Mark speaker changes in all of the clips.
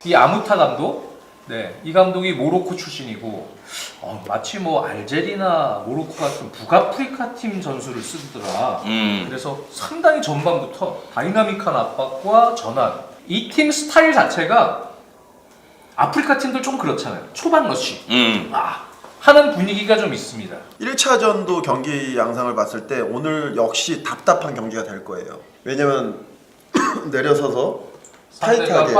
Speaker 1: 이 아무타 감독, 이 감독이 모로코 출신이고 마치 뭐 알제리나 모로코 같은 북아프리카 팀 전술을 쓰더라. 그래서 상당히 전반부터 다이나믹한 압박과 전환. 이 팀 스타일 자체가 아프리카 팀들 좀 그렇잖아요. 초반 러쉬. 하는 분위기가 좀 있습니다.
Speaker 2: 1차전도 경기 양상을 봤을 때 오늘 역시 답답한 경기가 될 거예요. 왜냐면 내려서서 타이트하게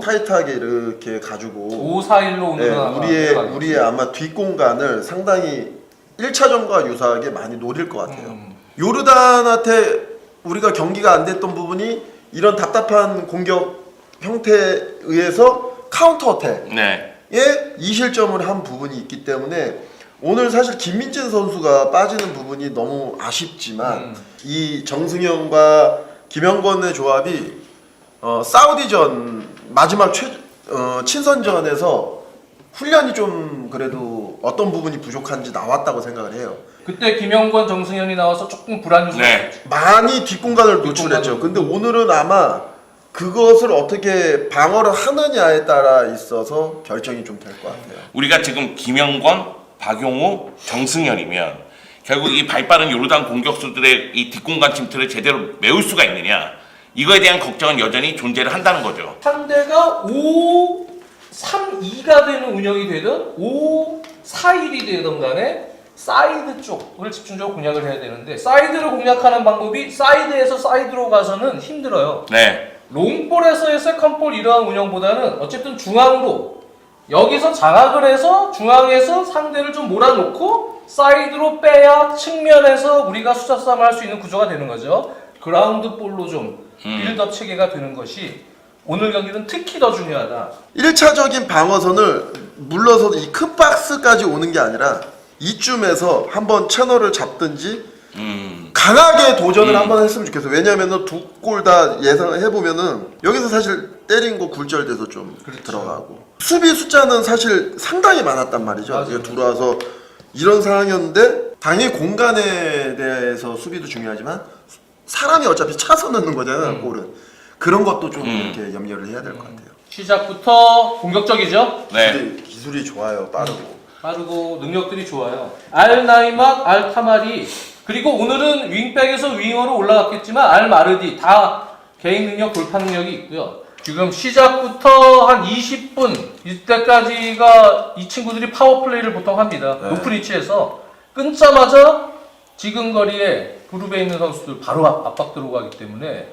Speaker 2: 타이트하게 이렇게 가지고
Speaker 1: 5-4-1로 오는
Speaker 2: 우리의 아마 뒷공간을 상당히 1차전과 유사하게 많이 노릴 것 같아요. 요르단한테 우리가 경기가 안 됐던 부분이 이런 답답한 공격 형태에 의해서 카운터 어택에 이 실점을 한 부분이 있기 때문에 오늘 사실 김민재 선수가 빠지는 부분이 너무 아쉽지만 이 정승현과 김영권의 조합이 사우디전 마지막 친선전에서 훈련이 좀 그래도 어떤 부분이 부족한지 나왔다고 생각을 해요.
Speaker 1: 그때 김영권, 정승현이 나와서 조금 불안 요소가
Speaker 2: 많이 뒷공간을 노출했죠. 근데 오늘은 아마 그것을 어떻게 방어를 하느냐에 따라 있어서 결정이 좀 될 것 같아요.
Speaker 3: 우리가 지금 김영권, 박용우, 정승현이면 결국 이 발빠른 요르단 공격수들의 이 뒷공간 침투를 제대로 메울 수가 있느냐, 이거에 대한 걱정은 여전히 존재를 한다는 거죠.
Speaker 1: 상대가 5-3-2가 되는 운영이 되든 5-4-1이 되든 간에 사이드 쪽을 집중적으로 공략을 해야 되는데, 사이드를 공략하는 방법이 사이드에서 사이드로 가서는 힘들어요. 롱볼에서의 세컨볼 이러한 운영보다는 어쨌든 중앙으로 여기서 장악을 해서 중앙에서 상대를 좀 몰아놓고 사이드로 빼야 측면에서 우리가 숫자 싸움을 할 수 있는 구조가 되는 거죠. 그라운드 볼로 좀 빌드업 체계가 되는 것이 오늘 경기는 특히 더 중요하다.
Speaker 2: 1차적인 방어선을 물러서 이 큰 박스까지 오는 게 아니라 이쯤에서 한번 채널을 잡든지 강하게 도전을 한번 했으면 좋겠어요. 왜냐하면 두 골 다 예상을 해보면은 여기서 사실 때린 거 굴절돼서 좀 들어가고, 수비 숫자는 사실 상당히 많았단 말이죠. 이게 들어와서 이런 상황이었는데 당연히 공간에 대해서 수비도 중요하지만 사람이 어차피 차서 넣는 거잖아요. 골은. 그런 것도 좀 이렇게 염려를 해야 될 것 같아요.
Speaker 1: 시작부터 공격적이죠.
Speaker 2: 근데 기술이 좋아요. 빠르고
Speaker 1: 능력들이 좋아요. 알나이막, 알타마리, 그리고 오늘은 윙백에서 윙어로 올라갔겠지만 알마르디 다 개인 능력, 돌파 능력이 있고요. 지금 시작부터 한 20분 이때까지가 이 친구들이 파워플레이를 보통 합니다. 높은 위치에서 끊자마자 지금 거리에 그룹에 있는 선수들 바로 압박 들어가기 때문에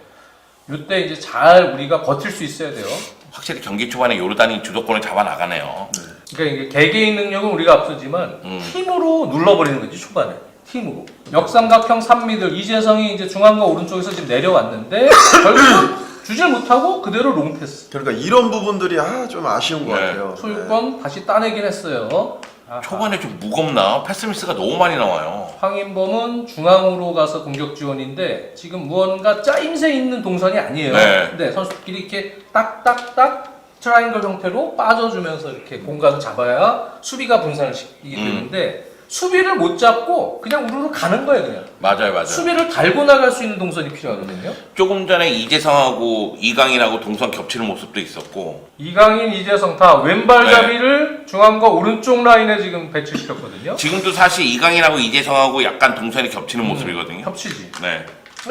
Speaker 1: 이때 이제 잘 우리가 버틸 수 있어야 돼요.
Speaker 3: 확실히 경기 초반에 요르단이 주도권을 잡아 나가네요.
Speaker 1: 그러니까 이게 개개인 능력은 우리가 앞서지만 팀으로 눌러버리는 거지. 초반에 팀으로 역삼각형 3미들 이재성이 이제 중앙과 오른쪽에서 지금 내려왔는데 결국 주질 못하고 그대로 롱패스.
Speaker 2: 그러니까 이런 부분들이 좀 아쉬운 것 같아요.
Speaker 1: 소유권 다시 따내긴 했어요.
Speaker 3: 초반에 좀 무겁나? 패스미스가 너무 많이 나와요.
Speaker 1: 황인범은 중앙으로 가서 공격 지원인데 지금 무언가 짜임새 있는 동선이 아니에요. 근데 선수들끼리 이렇게 딱딱딱 트라이앵글 형태로 빠져주면서 이렇게 공간을 잡아야 수비가 분산을 시키게 되는데 수비를 못 잡고 그냥 우르르 가는 거예요. 그냥
Speaker 3: 맞아요.
Speaker 1: 수비를 달고 나갈 수 있는 동선이 필요하거든요.
Speaker 3: 조금 전에 이재성하고 이강인하고 동선 겹치는 모습도 있었고,
Speaker 1: 이강인, 이재성 다 왼발잡이를 중앙과 오른쪽 라인에 지금 배치시켰거든요.
Speaker 3: 지금도 사실 이강인하고 이재성하고 약간 동선이 겹치는 모습이거든요.
Speaker 1: 겹치지.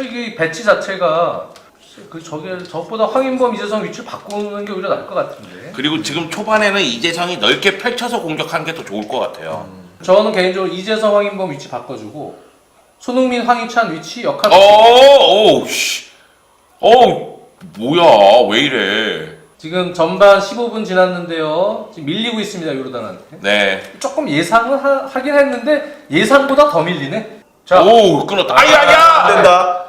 Speaker 3: 이게
Speaker 1: 배치 자체가 저보다 황인범, 이재성 위치를 바꾸는 게 오히려 나을 것 같은데.
Speaker 3: 그리고 지금 초반에는 이재성이 넓게 펼쳐서 공격하는 게 더 좋을 것 같아요.
Speaker 1: 저는 개인적으로 이재성, 황인범 위치 바꿔주고 손흥민, 황희찬 위치 역할.
Speaker 3: 뭐야, 왜 이래?
Speaker 1: 지금 전반 15분 지났는데요. 지금 밀리고 있습니다, 요르단한테. 조금 예상은 하긴 했는데 예상보다 더 밀리네. 자,
Speaker 3: 끊었다.
Speaker 2: 안 된다.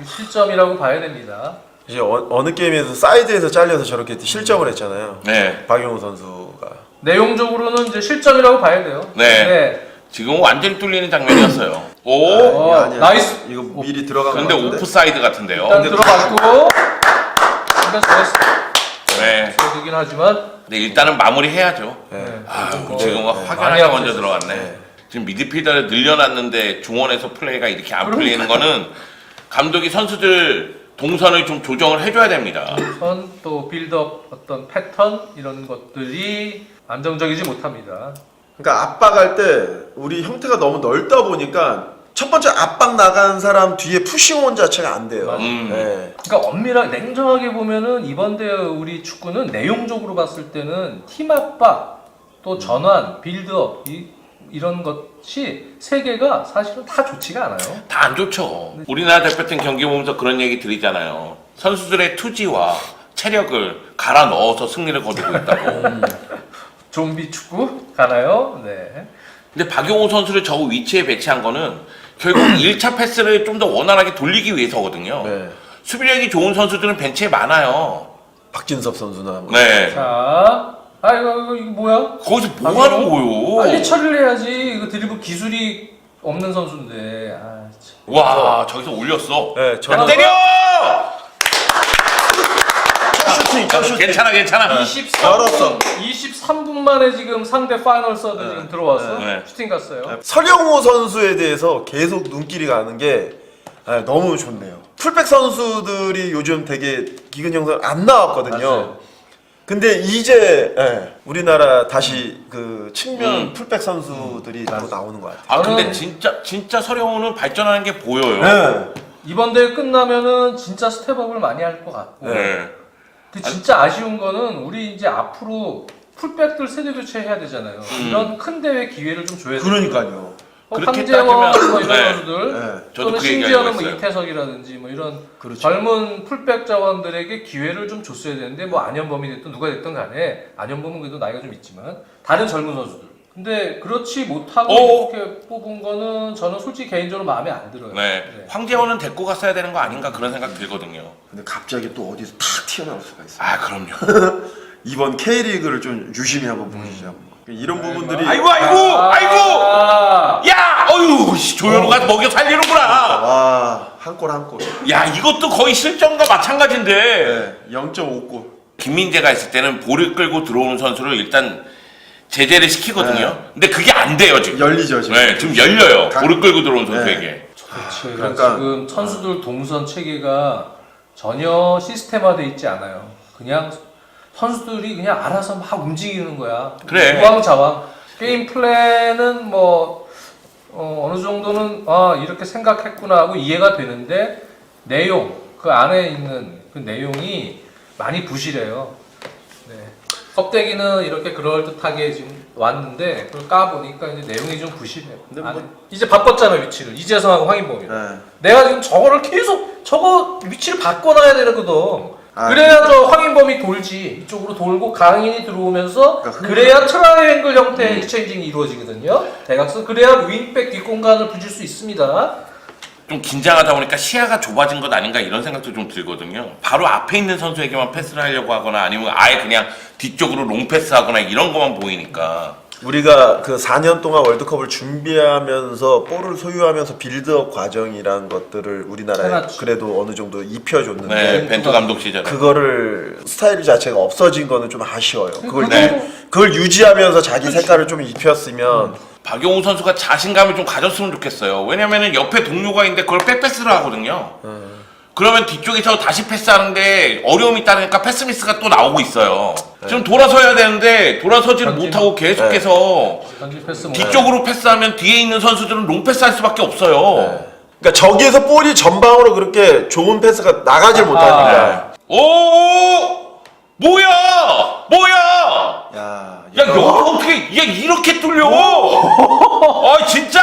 Speaker 1: 실점이라고 봐야 됩니다.
Speaker 2: 이제 어느 게임에서 사이드에서 잘려서 저렇게 실점을 했잖아요. 박용우 선수가.
Speaker 1: 내용적으로는 이제 실점이라고 봐야 돼요.
Speaker 3: 지금 완전히 뚫리는 장면이었어요.
Speaker 1: 나이스.
Speaker 2: 이거 미리 들어간 거
Speaker 3: 근데 오프사이드 같은데요.
Speaker 1: 일단 들어갔고. 들어가긴 하지만.
Speaker 3: 네, 일단은 마무리해야죠. 지금 확연하게 먼저 들어갔네. 지금 미드필더를 늘려놨는데 중원에서 플레이가 이렇게 안 풀리는 거는 감독이 선수들 동선을 좀 조정을 해줘야 됩니다.
Speaker 1: 우선 또 빌드업 어떤 패턴 이런 것들이 안정적이지 못합니다.
Speaker 2: 그러니까 압박할 때 우리 형태가 너무 넓다 보니까 첫 번째 압박 나간 사람 뒤에 푸싱온 자체가 안 돼요. 네.
Speaker 1: 그러니까 엄밀하게 냉정하게 보면은 이번 대회 우리 축구는 내용적으로 봤을 때는 팀 압박 또 전환 빌드업 이런 것이 세 개가 사실은 다 좋지가 않아요.
Speaker 3: 다 안 좋죠. 우리나라 대표팀 경기 보면서 그런 얘기 드리잖아요. 선수들의 투지와 체력을 갈아 넣어서 승리를 거두고 있다고.
Speaker 1: 좀비 축구 가나요? 네.
Speaker 3: 근데 박용호 선수를 저 위치에 배치한 거는 결국 1차 패스를 좀 더 원활하게 돌리기 위해서거든요.
Speaker 2: 네.
Speaker 3: 수비력이 좋은 선수들은 벤치에 많아요.
Speaker 2: 박진섭 선수나 뭐.
Speaker 3: 네.
Speaker 1: 자, 이거 뭐야?
Speaker 3: 거기서 뭐 하는 거요?
Speaker 1: 빨리 처리를 해야지. 이거 드리블 기술이 없는 선수인데. 참.
Speaker 3: 와, 저기서 올렸어.
Speaker 2: 네,
Speaker 3: 야,
Speaker 2: 저는
Speaker 3: 때려!
Speaker 2: 첫 슈팅.
Speaker 3: 괜찮아.
Speaker 1: 23분 만에 지금 상대 파이널 서드 지금 들어와서
Speaker 3: 네.
Speaker 1: 슈팅 갔어요.
Speaker 2: 설영호 선수에 대해서 계속 눈길이 가는 게 너무 좋네요. 풀백 선수들이 요즘 되게 기근 형성 안 나왔거든요.
Speaker 1: 맞아요.
Speaker 2: 근데 이제 우리나라 다시 그 측면 풀백 선수들이 또 나오는 것 같아요.
Speaker 3: 아, 근데
Speaker 1: 저는-
Speaker 3: 진짜 서령호는 발전하는 게 보여요.
Speaker 2: 네.
Speaker 1: 이번 대회 끝나면은 진짜 스텝업을 많이 할 것 같고.
Speaker 3: 네.
Speaker 1: 그 진짜 아쉬운 거는 우리 이제 앞으로 풀백들 세대 교체해야 되잖아요. 이런 큰 대회 기회를 좀 줘야 돼요.
Speaker 2: 그러니까요.
Speaker 3: 그렇게
Speaker 1: 황재원
Speaker 3: 따지면-
Speaker 1: 뭐 이런
Speaker 3: 네.
Speaker 1: 선수들
Speaker 2: 네.
Speaker 3: 저도
Speaker 1: 또는
Speaker 3: 그 얘기
Speaker 1: 심지어는
Speaker 3: 알고
Speaker 1: 뭐
Speaker 3: 있어요.
Speaker 1: 이태석이라든지 뭐 이런
Speaker 2: 그렇죠.
Speaker 1: 젊은 풀백 자원들에게 기회를 좀 줬어야 되는데 뭐 안현범이 됐든 누가 됐든 간에 안현범은 그래도 나이가 좀 있지만 다른 젊은 선수들 근데 그렇지 못하고 이렇게 뽑은 거는 저는 솔직히 개인적으로 마음에 안 들어요.
Speaker 3: 네. 황재원은 데리고 갔어야 되는 거 아닌가 그런 생각 들거든요.
Speaker 2: 근데 갑자기 또 어디서 탁 튀어나올 수가 있어요.
Speaker 3: 아, 그럼요.
Speaker 2: 이번 K리그를 좀 유심히 한번 보시죠. 이런 부분들이
Speaker 3: 아이고!
Speaker 1: 아,
Speaker 3: 야! 어휴, 조현우가 먹여 살리는구나.
Speaker 2: 한 골 한 골.
Speaker 3: 야, 이것도 거의 실점과 마찬가지인데.
Speaker 2: 네, 0.5골.
Speaker 3: 김민재가 있을 때는 볼을 끌고 들어오는 선수를 일단 제재를 시키거든요.
Speaker 2: 네.
Speaker 3: 근데 그게 안 돼요, 지금.
Speaker 2: 열리죠, 지금.
Speaker 3: 네, 지금 열려요.
Speaker 2: 강-
Speaker 3: 볼을 끌고 들어오는 선수에게.
Speaker 1: 그렇죠.
Speaker 2: 그러니까-
Speaker 1: 지금 선수들 동선 체계가 전혀 시스템화돼 있지 않아요. 그냥 선수들이 그냥 알아서 막 움직이는 거야.
Speaker 3: 그래.
Speaker 1: 우왕좌왕. 게임 플랜은 뭐 어느 정도는 이렇게 생각했구나 하고 이해가 되는데 내용 그 안에 있는 그 내용이 많이 부실해요. 네. 껍데기는 이렇게 그럴듯하게 지금 왔는데 그걸 까보니까 이제 내용이 좀 부실해요.
Speaker 2: 근데 뭐-
Speaker 1: 안에. 이제 바꿨잖아 위치를 이재성하고 황인범이.
Speaker 2: 네.
Speaker 1: 내가 지금 저거를 계속 저거 위치를 바꿔놔야 되거든.
Speaker 2: 아,
Speaker 1: 그래야 저 황인범이 돌지 이쪽으로 돌고 강인이 들어오면서
Speaker 2: 그러니까
Speaker 1: 그래야 트라이앵글 형태의 익스체인징이 이루어지거든요. 대각선 그래야 윙백 뒷공간을 부질 수 있습니다.
Speaker 3: 좀 긴장하다 보니까 시야가 좁아진 것 아닌가 이런 생각도 좀 들거든요. 바로 앞에 있는 선수에게만 패스를 하려고 하거나 아니면 아예 그냥 뒤쪽으로 롱 패스하거나 이런 것만 보이니까.
Speaker 2: 우리가 그 4년 동안 월드컵을 준비하면서 볼을 소유하면서 빌드업 과정이란 것들을 우리나라에
Speaker 1: 해놨지.
Speaker 2: 그래도 어느 정도 입혀줬는데
Speaker 3: 네, 벤투 감독 시절에.
Speaker 2: 그거를 스타일 자체가 없어진 거는 좀 아쉬워요. 그걸
Speaker 3: 네.
Speaker 2: 그걸 유지하면서 자기 색깔을 좀 입혔으면
Speaker 3: 박용우 선수가 자신감을 좀 가졌으면 좋겠어요. 왜냐면은 옆에 동료가 있는데 그걸 백패스를 하거든요. 그러면 뒤쪽에서 다시 패스하는데 어려움이 있다니까 패스 미스가 또 나오고 있어요. 지금 돌아서야 되는데 돌아서지를
Speaker 1: 전진.
Speaker 3: 못하고 계속해서
Speaker 1: 전진 패스
Speaker 3: 뒤쪽으로 패스하면 뒤에 있는 선수들은 롱 패스할 수밖에 없어요.
Speaker 2: 그러니까 저기에서 볼이 전방으로 그렇게 좋은 패스가 나가질 못하니까.
Speaker 3: 오! 뭐야!
Speaker 2: 야,
Speaker 3: 야, 여기 어떻게 이렇게 뚫려? 아, 진짜!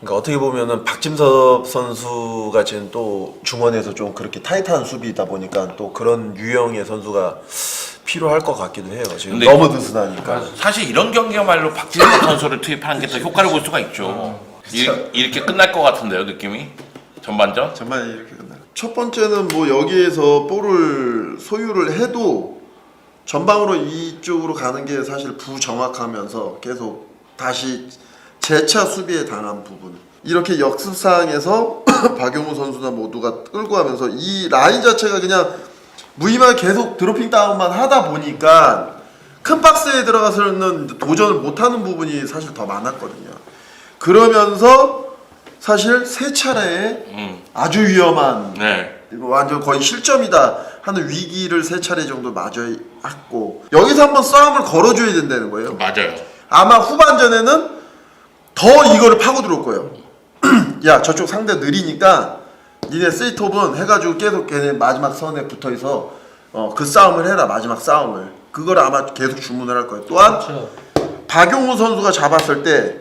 Speaker 2: 그러니까 어떻게 보면은 박진섭 선수가 지금 또 중원에서 좀 그렇게 타이트한 수비이다 보니까 또 그런 유형의 선수가 필요할 것 같기도 해요. 지금
Speaker 3: 근데
Speaker 2: 너무 느슨하니까.
Speaker 3: 사실 이런 경기야말로 박진섭 선수를 투입하는 게 더 효과를 볼 수가 있죠. 이렇게 끝날 것 같은데요, 느낌이? 전반전?
Speaker 2: 정말 이렇게 끝나요. 첫 번째는 뭐 여기에서 볼을 소유를 해도 전방으로 이쪽으로 가는 게 사실 부정확하면서 계속 다시 재차 수비에 당한 부분. 이렇게 역습상에서 박용우 선수나 모두가 끌고 하면서 이 라인 자체가 그냥 무의미하게 계속 드로핑 다운만 하다 보니까 큰 박스에 들어가서는 도전을 못하는 부분이 사실 더 많았거든요. 그러면서 사실 세 차례에 아주 위험한
Speaker 3: 네.
Speaker 2: 이거 완전 거의 실점이다 하는 위기를 3차례 정도 맞이했고 여기서 한번 싸움을 걸어줘야 된다는 거예요.
Speaker 3: 맞아요.
Speaker 2: 아마 후반전에는 더 이거를 파고 들어올 거예요. 야 저쪽 상대 느리니까 니네 스위트업은 해가지고 계속 걔네 마지막 선에 붙어있어 그 싸움을 해라. 마지막 싸움을. 그걸 아마 계속 주문을 할 거예요. 또한
Speaker 1: 그렇죠.
Speaker 2: 박용우 선수가 잡았을 때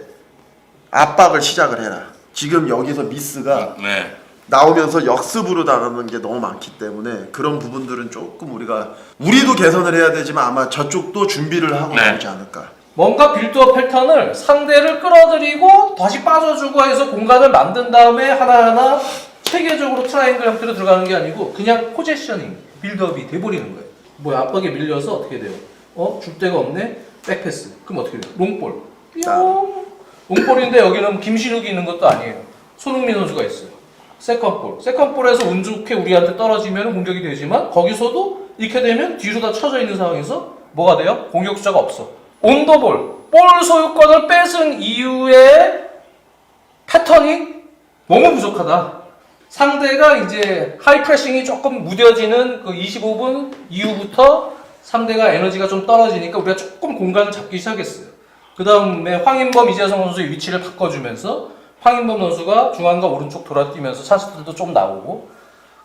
Speaker 2: 압박을 시작을 해라. 지금 여기서 미스가
Speaker 3: 네.
Speaker 2: 나오면서 역습으로 나가는 게 너무 많기 때문에 그런 부분들은 조금 우리도 개선을 해야 되지만 아마 저쪽도 준비를 하고
Speaker 3: 네.
Speaker 2: 나오지 않을까.
Speaker 1: 뭔가 빌드업 패턴을 상대를 끌어들이고 다시 빠져주고 해서 공간을 만든 다음에 하나하나 체계적으로 트라이앵글 형태로 들어가는 게 아니고 그냥 포제셔닝, 빌드업이 돼버리는 거예요. 뭐야 압박에 밀려서 어떻게 돼요? 줄 데가 없네? 백패스. 그럼 어떻게 돼요? 롱볼. 뿅. 롱볼인데 여기는 김신욱이 있는 것도 아니에요. 손흥민 선수가 있어요. 세컨볼. 세컨볼에서 운 좋게 우리한테 떨어지면 공격이 되지만 거기서도 이렇게 되면 뒤로 다 쳐져 있는 상황에서 뭐가 돼요? 공격수자가 없어. 온더볼. 볼 소유권을 뺏은 이후에 패턴이 너무 부족하다. 상대가 이제 하이 프레싱이 조금 무뎌지는 그 25분 이후부터 상대가 에너지가 좀 떨어지니까 우리가 조금 공간을 잡기 시작했어요. 그 다음에 황인범, 이재성 선수의 위치를 바꿔주면서 황인범 선수가 중앙과 오른쪽 돌아뛰면서 찬스들도 좀 나오고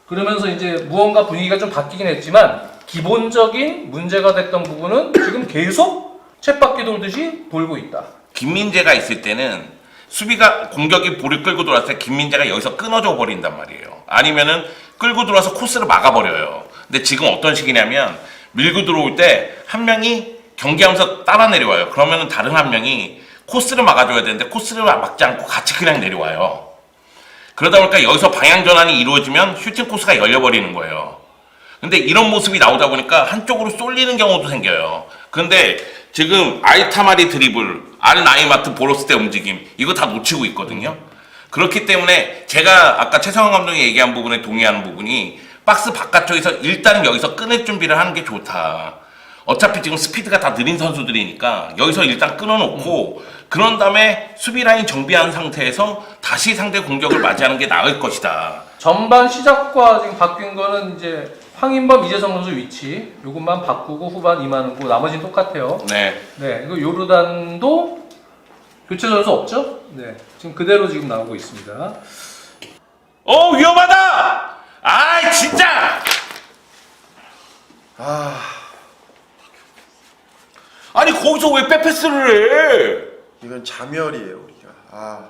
Speaker 1: 그러면서 이제 무언가 분위기가 좀 바뀌긴 했지만 기본적인 문제가 됐던 부분은 지금 계속 쳇바퀴 돌듯이 돌고 있다.
Speaker 3: 김민재가 있을 때는 수비가 공격이 볼을 끌고 돌았을 때 김민재가 여기서 끊어져 버린단 말이에요. 아니면은 끌고 들어와서 코스를 막아버려요. 근데 지금 어떤 식이냐면 밀고 들어올 때 한 명이 경기하면서 따라 내려와요. 그러면은 다른 한 명이 코스를 막아줘야 되는데 코스를 막지 않고 같이 그냥 내려와요. 그러다 보니까 여기서 방향 전환이 이루어지면 슈팅 코스가 열려버리는 거예요. 근데 이런 모습이 나오다 보니까 한쪽으로 쏠리는 경우도 생겨요. 근데 지금 알타마리 드리블, 알나이마트 보로스 때 움직임 이거 다 놓치고 있거든요. 그렇기 때문에 제가 아까 최성원 감독이 얘기한 부분에 동의하는 부분이 박스 바깥쪽에서 일단은 여기서 끊을 준비를 하는 게 좋다. 어차피 지금 스피드가 다 느린 선수들이니까 여기서 일단 끊어놓고 그런 다음에 수비 라인 정비한 상태에서 다시 상대 공격을 맞이하는 게 나을 것이다.
Speaker 1: 전반 시작과 지금 바뀐 거는 이제 황인범, 이재성 선수 위치 요것만 바꾸고 후반 임하는고 나머지는 똑같아요.
Speaker 3: 네.
Speaker 1: 네, 이거 요르단도 교체 선수 없죠? 네, 지금 그대로 지금 나오고 있습니다.
Speaker 3: 위험하다! 아이 진짜! 아니 거기서 왜 백패스를 해?
Speaker 2: 이건 자멸이에요 우리가.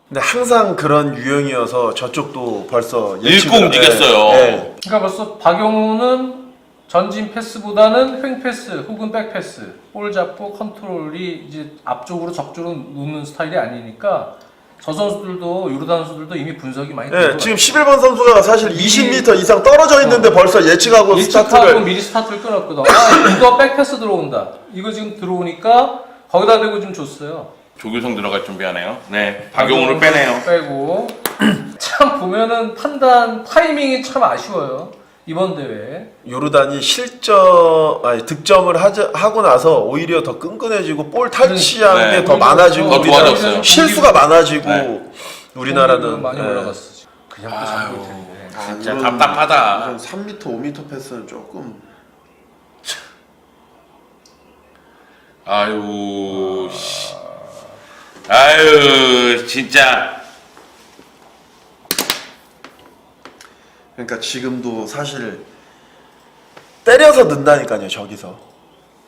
Speaker 2: 근데 항상 그런 유형이어서 저쪽도 벌써
Speaker 3: 읽고 움직였어요.
Speaker 2: 네.
Speaker 1: 그러니까 벌써 박용우는 전진 패스보다는 횡 패스 혹은 백 패스, 볼 잡고 컨트롤이 이제 앞쪽으로 적극적으로 놓는 스타일이 아니니까 저 선수들도 요르단 선수들도 이미 분석이 많이
Speaker 2: 네,
Speaker 1: 된
Speaker 2: 지금 11번 선수가 사실 20m 이상 떨어져 있는데 벌써 예측하고 스타트를
Speaker 1: 미리 스타트를 끊었거든. 이거 백 패스 들어온다. 이거 지금 들어오니까 거기다 대고 좀 줬어요.
Speaker 3: 조규성 들어갈 준비하네요. 네, 박용우를 빼네요.
Speaker 1: 빼고 참 보면은 판단 타이밍이 참 아쉬워요. 이번 대회
Speaker 2: 요르단이 득점을 하고 나서 오히려 더 끈끈해지고 볼 탈취하는
Speaker 3: 네.
Speaker 2: 게 더 많아지고
Speaker 3: 더
Speaker 2: 우리나라
Speaker 3: 좋아졌어요.
Speaker 2: 실수가 많아지고
Speaker 3: 네.
Speaker 2: 우리나라는
Speaker 1: 많이
Speaker 2: 네.
Speaker 1: 올라갔어. 그냥 또 잡을 텐데.
Speaker 3: 진짜 답답하다.
Speaker 2: 이런 3m, 5m 패스는 조금
Speaker 3: 아유, 씨. 아유, 진짜.
Speaker 2: 그러니까 지금도 사실 때려서 넣는다니까요 저기서.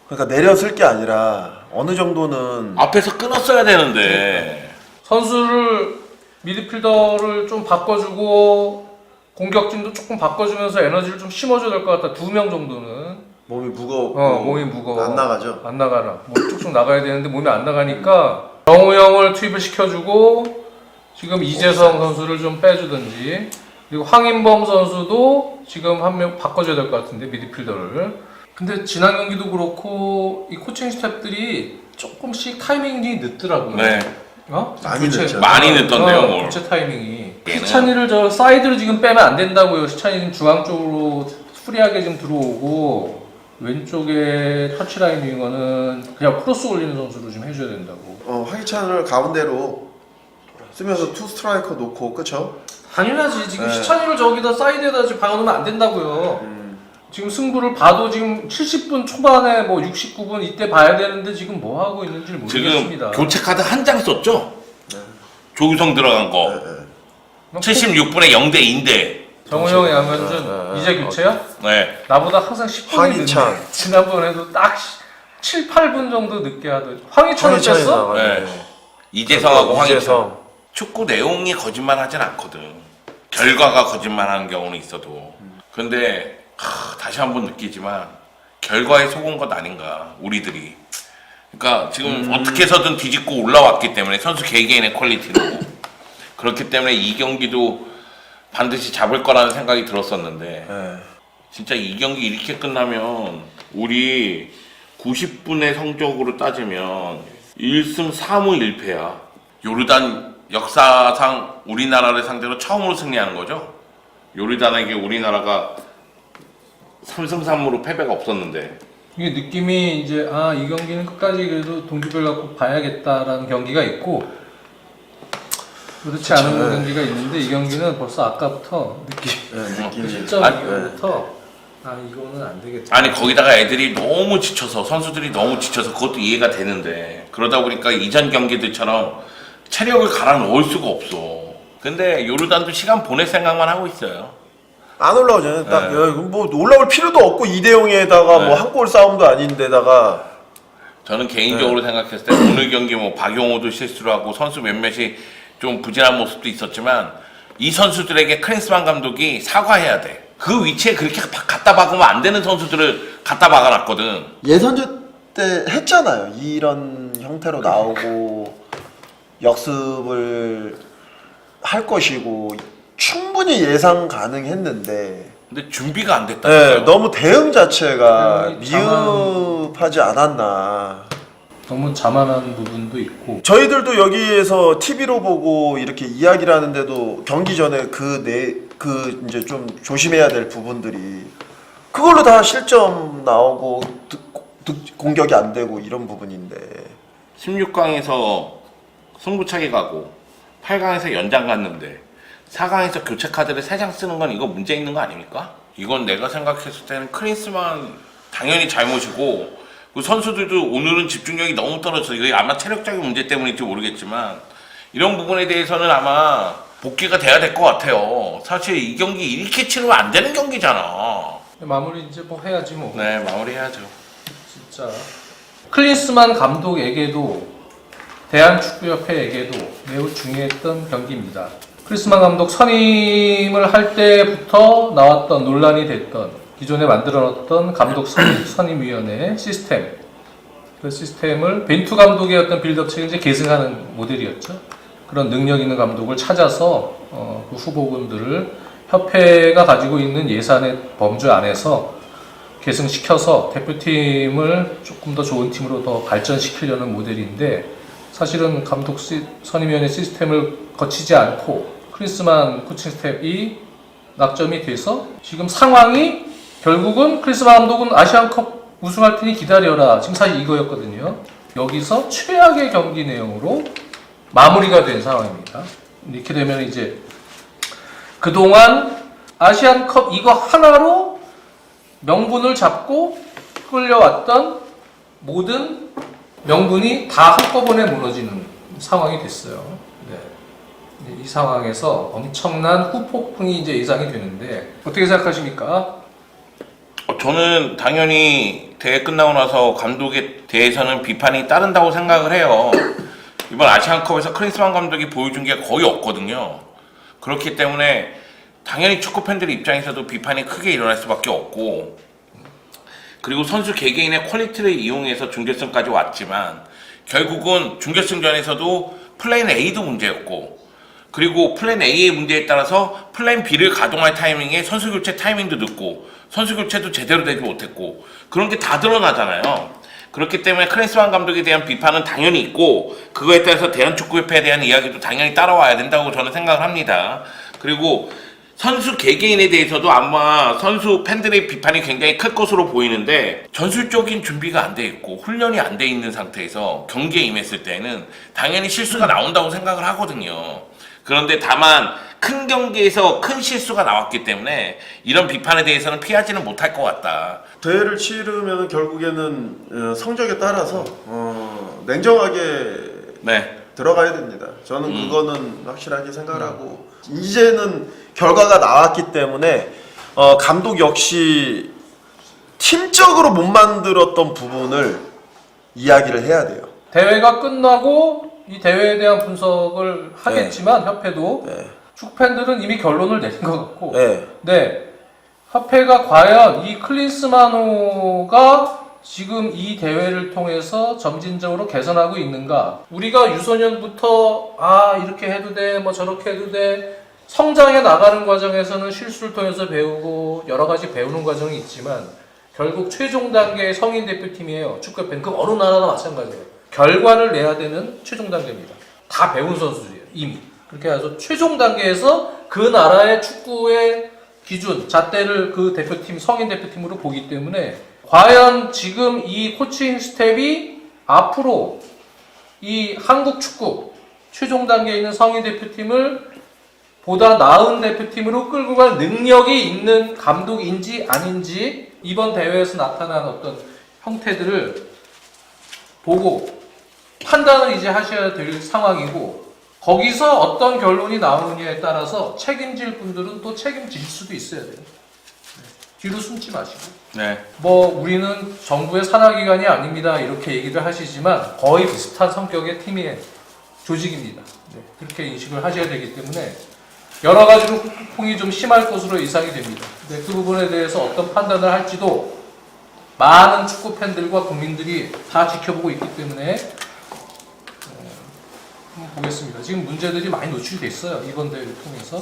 Speaker 2: 그러니까 내렸을 게 아니라 어느 정도는
Speaker 3: 앞에서 끊었어야 되는데.
Speaker 1: 선수를 미드필더를 좀 바꿔주고 공격진도 조금 바꿔주면서 에너지를 좀 심어줘야 될 것 같다. 2명 정도는
Speaker 2: 몸이 무겁고
Speaker 1: 몸이 무거워.
Speaker 2: 안 나가죠.
Speaker 1: 안 나가라. 뭐 쭉쭉 나가야 되는데 몸이 안 나가니까 정우 형을 투입을 시켜주고 지금 이재성 선수를 좀 빼주든지 그리고 황인범 선수도 지금 한 명 바꿔줘야 될 것 같은데 미드필더를. 근데 지난 경기도 그렇고 이 코칭 스태프들이 조금씩 타이밍이 늦더라고요.
Speaker 3: 네.
Speaker 2: 많이 늦죠.
Speaker 3: 많이 늦던데요,
Speaker 1: 교체 타이밍이.
Speaker 3: 얘는.
Speaker 1: 시찬이를 저 사이드로 지금 빼면 안 된다고요. 시찬이 지금 중앙 쪽으로 프리하게 지금 들어오고 왼쪽에 터치라인 윙어는 그냥 크로스 올리는 선수로 좀 해줘야 된다고.
Speaker 2: 황희찬을 가운데로 쓰면서 투 스트라이커 놓고 그쵸?
Speaker 1: 당연하지. 지금
Speaker 2: 네.
Speaker 1: 시찬이를 저기다 사이드에다 지금 박아놓으면 안 된다고요. 지금 승부를 봐도 지금 70분 초반에 뭐 69분 이때 봐야 되는데 지금 뭐 하고 있는지 모르겠습니다.
Speaker 3: 지금 교체 카드 한 장 썼죠? 조규성 들어간 거. 76분에 0대 2인데.
Speaker 1: 정우영, 양현준 이제 교체야?
Speaker 3: 네.
Speaker 1: 나보다 항상 10분이
Speaker 2: 황희찬.
Speaker 1: 늦네. 지난번에도 딱 7, 8분 정도 늦게 하더니 황희찬을 뺐어?
Speaker 3: 네. 이재성하고 황희찬.
Speaker 2: 이재성.
Speaker 3: 축구 내용이 거짓말하진 않거든. 결과가 거짓말하는 경우는 있어도. 근데 다시 한번 느끼지만 결과에 속은 것 아닌가 우리들이. 그러니까 지금 어떻게 해서든 뒤집고 올라왔기 때문에 선수 개개인의 퀄리티로 그렇기 때문에 이 경기도 반드시 잡을 거라는 생각이 들었었는데 진짜 이 경기 이렇게 끝나면 우리 90분의 성적으로 따지면 1승 3무 1패야. 요르단 역사상 우리나라를 상대로 처음으로 승리하는 거죠. 요르단에게 우리나라가 3승 3무로 패배가 없었는데
Speaker 1: 이게 느낌이 이제 이 경기는 끝까지 그래도 동기별 갖고 봐야겠다라는 경기가 있고 그렇지 않은 경기가 있는데 이 경기는 벌써 아까부터 느낌이 실점부터 이거는 안 되겠다.
Speaker 3: 아니 거기다가 애들이 너무 지쳐서 선수들이 너무 지쳐서 그것도 이해가 되는데 그러다 보니까 이전 경기들처럼 체력을 갈아 넣을 수가 없어. 근데 요르단도 시간 보낼 생각만 하고 있어요.
Speaker 2: 안 올라오잖아요. 딱 뭐 올라올 필요도 없고 2대 0에다가 뭐 한 골 싸움도 아닌데다가
Speaker 3: 저는 개인적으로 생각했을 때 오늘 경기 뭐 박용호도 실수를 하고 선수 몇몇이 좀 부진한 모습도 있었지만 이 선수들에게 크린스만 감독이 사과해야 돼. 그 위치에 그렇게 갖다 박으면 안 되는 선수들을 갖다 박아놨거든.
Speaker 2: 예선전 때 했잖아요. 이런 형태로 나오고 역습을 할 것이고 충분히 예상 가능했는데
Speaker 3: 근데 준비가 안 됐다니까요.
Speaker 2: 너무 대응 자체가
Speaker 1: 대응이
Speaker 2: 미흡하지 않았나.
Speaker 1: 너무 자만한 부분도 있고
Speaker 2: 저희들도 여기에서 TV로 보고 이렇게 이야기를 하는데도 경기 전에 그 이제 좀 조심해야 될 부분들이 그걸로 다 실점 나오고 공격이 안 되고 이런 부분인데
Speaker 3: 16강에서 승부차기 가고 8강에서 연장 갔는데 4강에서 교체 카드를 3장 쓰는 건 이거 문제 있는 거 아닙니까? 이건 내가 생각했을 때는 크린스만 당연히 잘못이고 그 선수들도 오늘은 집중력이 너무 떨어져서 이게 아마 체력적인 문제 때문일지 모르겠지만 이런 부분에 대해서는 아마 복귀가 돼야 될 것 같아요. 사실 이 경기 이렇게 치르면 안 되는 경기잖아.
Speaker 1: 마무리 이제 뭐 해야지 뭐.
Speaker 3: 네, 마무리해야죠.
Speaker 1: 진짜 클린스만 감독에게도 대한축구협회에게도 매우 중요했던 경기입니다. 클린스만 감독 선임을 할 때부터 나왔던 논란이 됐던 기존에 만들어놨던 감독 선임위원회 시스템, 그 시스템을 벤투 감독의 어떤 빌드업책을 이제 계승하는 모델이었죠. 그런 능력 있는 감독을 찾아서 그 후보군들을 협회가 가지고 있는 예산의 범주 안에서 계승시켜서 대표팀을 조금 더 좋은 팀으로 더 발전시키려는 모델인데 사실은 감독 선임위원회 시스템을 거치지 않고 크리스만 코칭 스텝이 낙점이 돼서 지금 상황이 결국은 크리스만 감독은 아시안컵 우승할 테니 기다려라. 지금 사실 이거였거든요. 여기서 최악의 경기 내용으로 마무리가 된 상황입니다. 이렇게 되면 이제 그동안 아시안컵 이거 하나로 명분을 잡고 끌려왔던 모든 명분이 다 한꺼번에 무너지는 상황이 됐어요. 네. 이 상황에서 엄청난 후폭풍이 이제 예상이 되는데 어떻게 생각하십니까?
Speaker 3: 저는 당연히 대회 끝나고 나서 감독에 대해서는 비판이 따른다고 생각을 해요. 이번 아시안컵에서 크린스만 감독이 보여준 게 거의 없거든요. 그렇기 때문에 당연히 축구 팬들 입장에서도 비판이 크게 일어날 수밖에 없고 그리고 선수 개개인의 퀄리티를 이용해서 준결승까지 왔지만 결국은 준결승전에서도 플랜 A도 문제였고 그리고 플랜 A의 문제에 따라서 플랜 B를 가동할 타이밍에 선수 교체 타이밍도 늦고 선수 교체도 제대로 되지 못했고 그런 게 다 드러나잖아요. 그렇기 때문에 크린스만 감독에 대한 비판은 당연히 있고 그거에 따라서 대한축구협회에 대한 이야기도 당연히 따라와야 된다고 저는 생각을 합니다. 그리고 선수 개개인에 대해서도 아마 선수 팬들의 비판이 굉장히 클 것으로 보이는데 전술적인 준비가 안 돼 있고 훈련이 안 돼 있는 상태에서 경기에 임했을 때는 당연히 실수가 나온다고 생각을 하거든요. 그런데 다만 큰 경기에서 큰 실수가 나왔기 때문에 이런 비판에 대해서는 피하지는 못할 것 같다.
Speaker 2: 대회를 치르면 결국에는 성적에 따라서 냉정하게
Speaker 3: 네.
Speaker 2: 들어가야 됩니다. 저는 그거는 확실하게 생각하고 이제는 결과가 나왔기 때문에 감독 역시 팀적으로 못 만들었던 부분을 이야기를 해야 돼요.
Speaker 1: 대회가 끝나고 이 대회에 대한 분석을 하겠지만 협회도 축구 팬들은 이미 결론을 내린 것 같고 네. 협회가 과연 이 클린스만호가 지금 이 대회를 통해서 점진적으로 개선하고 있는가? 우리가 유소년부터 이렇게 해도 돼, 뭐 저렇게 해도 돼. 성장해 나가는 과정에서는 실수를 통해서 배우고 여러 가지 배우는 과정이 있지만 결국 최종 단계의 성인 대표팀이에요. 축구협회는 그 어느 나라나 마찬가지예요. 결과를 내야 되는 최종 단계입니다. 다 배운 선수들이에요. 이미. 그렇게 해서 최종 단계에서 그 나라의 축구의 기준, 잣대를 그 대표팀, 성인 대표팀으로 보기 때문에 과연 지금 이 코칭 스텝이 앞으로 이 한국 축구 최종 단계에 있는 성인 대표팀을 보다 나은 대표팀으로 끌고 갈 능력이 있는 감독인지 아닌지 이번 대회에서 나타난 어떤 형태들을 보고 판단을 이제 하셔야 될 상황이고 거기서 어떤 결론이 나오느냐에 따라서 책임질 분들은 또 책임질 수도 있어야 돼요. 뒤로 숨지 마시고. 뭐 우리는 정부의 산하기관이 아닙니다 이렇게 얘기를 하시지만 거의 비슷한 성격의 팀의 조직입니다. 그렇게 인식을 하셔야 되기 때문에 여러 가지로 후폭풍이 좀 심할 것으로 예상이 됩니다. 그 부분에 대해서 어떤 판단을 할지도 많은 축구 팬들과 국민들이 다 지켜보고 있기 때문에 한번 보겠습니다. 지금 문제들이 많이 노출돼 있어요. 이번 대회를 통해서.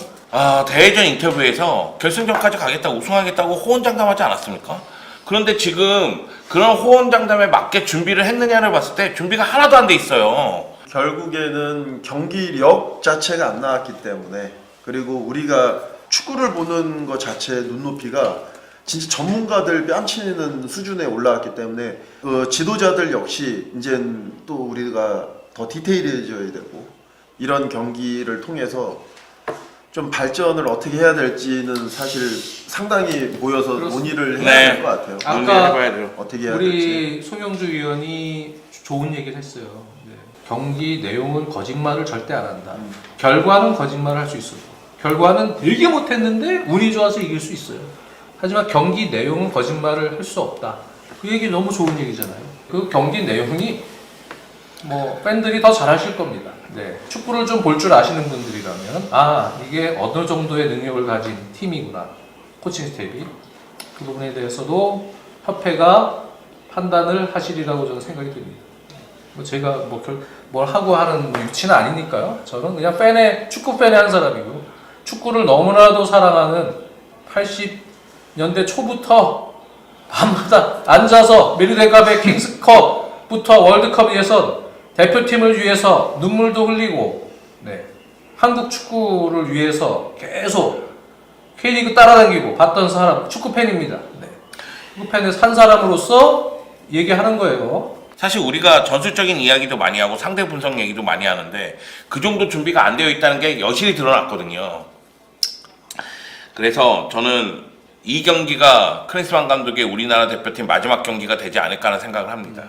Speaker 3: 대회전 인터뷰에서 결승전까지 가겠다고 우승하겠다고 호언장담하지 않았습니까? 그런데 지금 그런 호언장담에 맞게 준비를 했느냐를 봤을 때 준비가 하나도 안 돼 있어요.
Speaker 2: 결국에는 경기력 자체가 안 나왔기 때문에 그리고 우리가 축구를 보는 것 자체의 눈높이가 진짜 전문가들 뺨치는 수준에 올라왔기 때문에 지도자들 역시 이젠 또 우리가 더 디테일해져야 되고 이런 경기를 통해서 좀 발전을 어떻게 해야 될지는 사실 상당히 모여서 논의를 해야 될 것 같아요.
Speaker 1: 아까
Speaker 3: 어떻게
Speaker 2: 해야
Speaker 1: 우리
Speaker 2: 될지.
Speaker 1: 송영주 의원이 좋은 얘기를 했어요. 경기 내용은 거짓말을 절대 안 한다. 결과는 거짓말을 할 수 있어요. 결과는 되게 못했는데 운이 좋아서 이길 수 있어요. 하지만 경기 내용은 거짓말을 할 수 없다. 그 얘기 너무 좋은 얘기잖아요. 그 경기 내용이 뭐 팬들이 더 잘하실 겁니다. 축구를 좀 볼 줄 아시는 분들이라면 이게 어느 정도의 능력을 가진 팀이구나. 코칭 스텝이. 그 부분에 대해서도 협회가 판단을 하시리라고 저는 생각이 듭니다. 제가 뭘 하고 하는 유치는 아니니까요. 저는 그냥 축구 팬의 한 사람이고 축구를 너무나도 사랑하는 80년대 초부터 밤마다 앉아서 메리데갑의 킹스컵부터 월드컵 예선 대표팀을 위해서 눈물도 흘리고 한국 축구를 위해서 계속 K리그 따라다니고 봤던 사람 축구 팬입니다. 축구 팬의 한 사람으로서 얘기하는 거예요.
Speaker 3: 사실 우리가 전술적인 이야기도 많이 하고 상대 분석 얘기도 많이 하는데 그 정도 준비가 안 되어 있다는 게 여실히 드러났거든요. 그래서 저는 이 경기가 클린스만 감독의 우리나라 대표팀 마지막 경기가 되지 않을까 하는 생각을 합니다.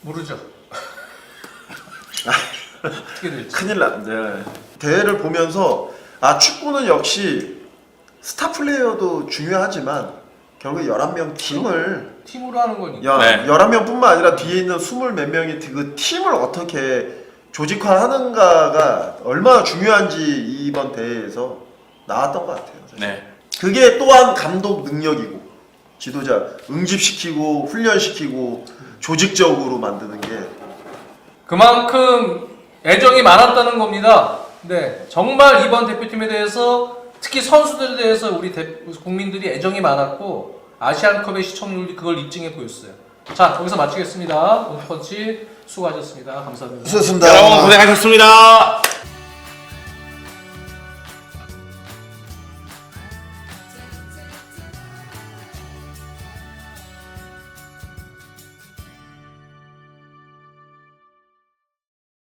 Speaker 1: 모르죠. 어떻게 될지.
Speaker 2: 큰일 났네. 대회를 보면서 축구는 역시 스타 플레이어도 중요하지만 결국 11명
Speaker 1: 팀으로 하는 거니까.
Speaker 2: 11명뿐만 아니라 뒤에 있는 20 몇 명이 그 팀을 어떻게 조직화하는가가 얼마나 중요한지 이번 대회에서 나왔던 것 같아요. 사실. 그게 또한 감독 능력이고 지도자 응집시키고 훈련시키고 조직적으로 만드는 게
Speaker 1: 그만큼 애정이 많았다는 겁니다. 정말 이번 대표팀에 대해서 특히 선수들에 대해서 우리 국민들이 애정이 많았고 아시안컵의 시청률이 그걸 입증해 보였어요. 자, 여기서 마치겠습니다. 온펀치 수고하셨습니다. 감사합니다.
Speaker 2: 수고하셨습니다.
Speaker 3: 여러분 고생하셨습니다.